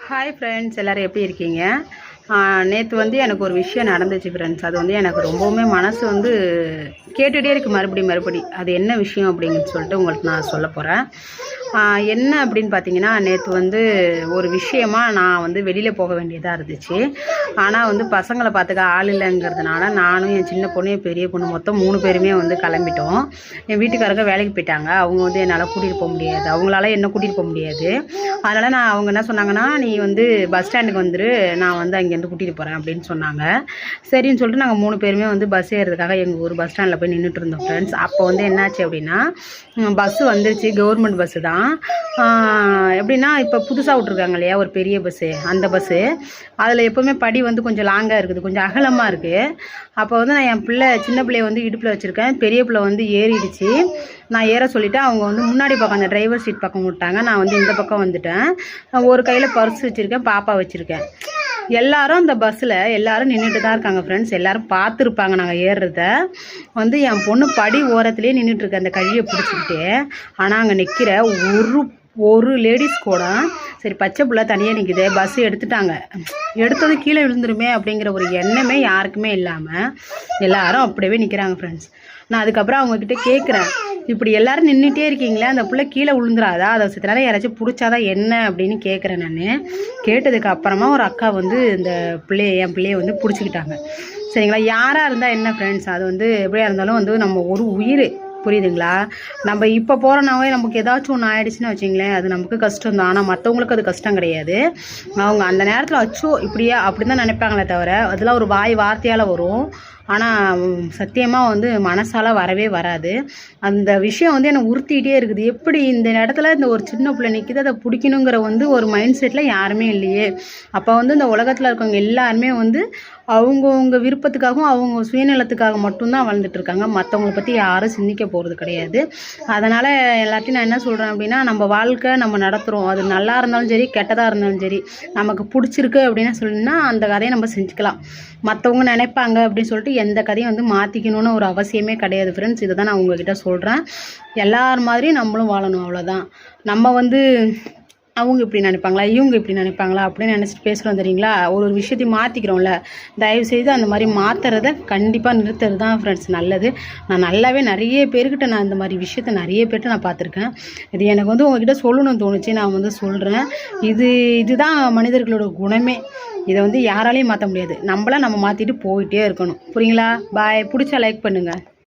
Hi friends, எல்லோரும் எப்படி இருக்கீங்க? நேற்று வந்து எனக்கு ஒரு விஷயம் நடந்துச்சு ஃப்ரெண்ட்ஸ். அது வந்து எனக்கு ரொம்பவுமே மனசு வந்து கேட்டுகிட்டே இருக்குது மறுபடி. அது என்ன விஷயம் அப்படின்னு சொல்லிட்டு உங்களுக்கு நான் சொல்ல போகிறேன். என்ன அப்படின்னு பார்த்தீங்கன்னா, நேற்று வந்து ஒரு விஷயமா நான் வந்து வெளியில் போக வேண்டியதாக இருந்துச்சு. ஆனால் வந்து பசங்களை பார்த்துக்க ஆள் இல்லைங்கிறதுனால நானும் என் சின்ன பொண்ணு என் பெரிய பொண்ணு மொத்தம் 3 பேருமே வந்து கிளம்பிட்டோம். என் வீட்டுக்காரங்க வேலைக்கு போயிட்டாங்க. அவங்க வந்து என்னால் கூட்டிகிட்டு போக முடியாது, அவங்களால என்ன கூட்டிகிட்டு போக முடியாது. அதனால் அவங்க என்ன சொன்னாங்கன்னா, நீ வந்து பஸ் ஸ்டாண்டுக்கு வந்துரு, நான் வந்து அங்கேருந்து கூட்டிகிட்டு போகிறேன் அப்படின்னு சொன்னாங்க. சரின்னு சொல்லிட்டு நாங்கள் 3 பேருமே வந்து பஸ் ஏறுறதுக்காக எங்கள் ஊர் பஸ் ஸ்டாண்டில் போய் நின்றுட்டு இருந்தோம் ஃப்ரெண்ட்ஸ். அப்போ வந்து என்னாச்சு அப்படின்னா, பஸ்ஸு வந்துருச்சு, கவர்மெண்ட் பஸ்ஸு தான். எப்படின்னா இப்போ புதுசாக விட்ருக்காங்க இல்லையா ஒரு பெரிய பஸ்ஸு, அந்த பஸ்ஸு. அதில் எப்போவுமே படி வந்து கொஞ்சம் லாங்காக இருக்குது, கொஞ்சம் அகலமாக இருக்குது. அப்போ வந்து நான் என் சின்ன பிள்ளைய வந்து இடுப்பில் வச்சுருக்கேன். பெரிய பிள்ளை வந்து ஏறிடுச்சு. நான் ஏற சொல்லிவிட்டு அவங்க வந்து முன்னாடி பக்கம் அந்த டிரைவர் சீட் பக்கம் விட்டாங்க. நான் வந்து இந்த பக்கம் வந்துட்டேன். ஒரு கையில் பர்ஸ் வச்சுருக்கேன், பாப்பா வச்சுருக்கேன். எல்லாரும் அந்த பஸ்ஸில் எல்லாரும் நின்றுட்டு தான் இருக்காங்க ஃப்ரெண்ட்ஸ். எல்லோரும் பார்த்துருப்பாங்க நாங்கள் ஏறுறத. வந்து என் பொண்ணு படி ஓரத்துலேயே நின்றுட்டுருக்கேன் அந்த கழியை பிடிச்சிக்கிட்டு. ஆனால் அங்கே நிற்கிற ஒரு லேடிஸ் கூட சரி பச்சை பிள்ளை தனியாக நிற்குது, பஸ்ஸு எடுத்துட்டாங்க, எடுத்தது கீழே விழுந்துருமே அப்படிங்கிற ஒரு எண்ணமே யாருக்குமே இல்லாமல் எல்லாரும் அப்படியே நிற்கிறாங்க ஃப்ரெண்ட்ஸ். நான் அதுக்கப்புறம் அவங்கக்கிட்ட கேட்குறேன், இப்படி எல்லோரும் நின்றுட்டே இருக்கீங்களே, அந்த பிள்ளை கீழே விழுந்துடாதா, அதை சித்தனால யாராச்சும் பிடிச்சாதான் என்ன அப்படின்னு கேட்குறேன். நான் கேட்டதுக்கு அப்புறமா ஒரு அக்கா வந்து இந்த என் பிள்ளையை வந்து பிடிச்சிக்கிட்டாங்க. சரிங்களா? யாராக இருந்தால் என்ன ஃப்ரெண்ட்ஸ், அது வந்து எப்படியா இருந்தாலும் வந்து நம்ம ஒரு உயிர், புரியுதுங்களா? நம்ம இப்போ போகிறனாவே நமக்கு ஏதாச்சும் ஒன்று ஆயிடுச்சுன்னு வச்சிங்களேன், அது நமக்கு கஷ்டம் தான். ஆனால் மற்றவங்களுக்கு அது கஷ்டம் கிடையாது. அவங்க அந்த நேரத்தில் அச்சோ இப்படியா அப்படி தான் நினைப்பாங்களே தவிர, அதெல்லாம் ஒரு வார்த்தையால் வரும். ஆனால் சத்தியமாக வந்து மனசால் வரவே வராது. அந்த விஷயம் வந்து என்னை உறுத்திக்கிட்டே இருக்குது. எப்படி இந்த இடத்துல இந்த ஒரு சின்ன பிள்ளை நிற்கிது, அதை பிடிக்கணுங்கிற வந்து ஒரு மைண்ட் செட்டில் யாருமே இல்லையே. அப்போ வந்து இந்த உலகத்தில் இருக்கவங்க எல்லாருமே வந்து அவங்கவுங்க விருப்பத்துக்காகவும் அவங்க சுயநலத்துக்காக மட்டும்தான் வாழ்ந்துட்டுருக்காங்க. மற்றவங்கள பற்றி யாரும் சிந்திக்க போகிறது கிடையாது. அதனால் எல்லாத்தையும் நான் என்ன சொல்கிறேன் அப்படின்னா, நம்ம வாழ்க்கை நம்ம நடத்துகிறோம், அது நல்லா இருந்தாலும் சரி கெட்டதாக இருந்தாலும் சரி, நமக்கு பிடிச்சிருக்கு அப்படின்னு சொன்னால் அந்த கதையை நம்ம செஞ்சுக்கலாம். மற்றவங்க நினைப்பாங்க அப்படின்னு சொல்லிட்டு எந்த கதையும் வந்து மாற்றிக்கணும்னு ஒரு அவசியமே கிடையாது ஃப்ரெண்ட்ஸ். இதை தான் நான் உங்ககிட்ட சொல்கிறேன். எல்லார் மாதிரியும் நம்மளும் வாழணும், அவ்வளோதான். நம்ம வந்து அவங்க இப்படி நினைப்பாங்களா, இவங்க இப்படி நினைப்பாங்களா அப்படின்னு நினச்சிட்டு பேசுகிறோம் தெரியுங்களா? ஒரு விஷயத்தையும் மாற்றிக்கிறோம்ல, தயவுசெய்து அந்த மாதிரி மாற்றுறத கண்டிப்பாக நிறுத்துறது தான் ஃப்ரெண்ட்ஸ் நல்லது. நான் நல்லாவே நிறைய பேர்கிட்ட நான் இந்த மாதிரி விஷயத்த நிறைய பேர்கிட்ட நான் பார்த்துருக்கேன். இது எனக்கு வந்து உங்ககிட்ட சொல்லணும்னு தோணுச்சு, நான் வந்து சொல்கிறேன். இதுதான் மனிதர்களோட குணமே. இதை வந்து யாராலையும் மாற்ற முடியாது. நம்ம மாற்றிட்டு போயிட்டே இருக்கணும். புரியுங்களா? பாய். பிடிச்சா லைக் பண்ணுங்கள்.